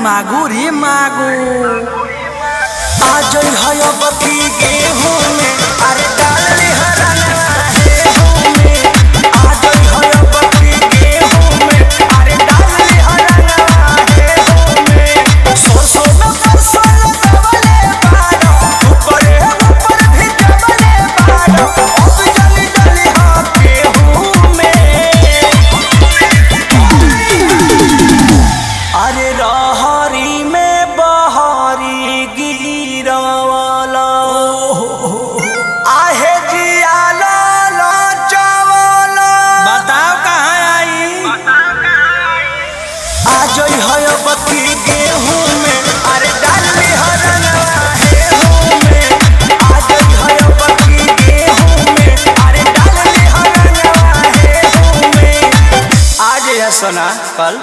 मागू रे मागू आज है बकी गेहूं में अरे डाल ले हराना गेहूं में आज है बकी गेहूं में अरे डाल ले हराना गेहूं में सरसों में सरसों लगावले बारो ऊपर भी जमले बारो अब जली डली हां गेहूं में अरे रहरी में बहरी गिरवाला आहे जियाला लचवाला बताओ कहाँ आई आज है बकी गेहूं में अरे डाल ले हरना गेहूं में आज है बकी गेहूं में अरे डाल ले हरना गेहूं में आज है सोना कल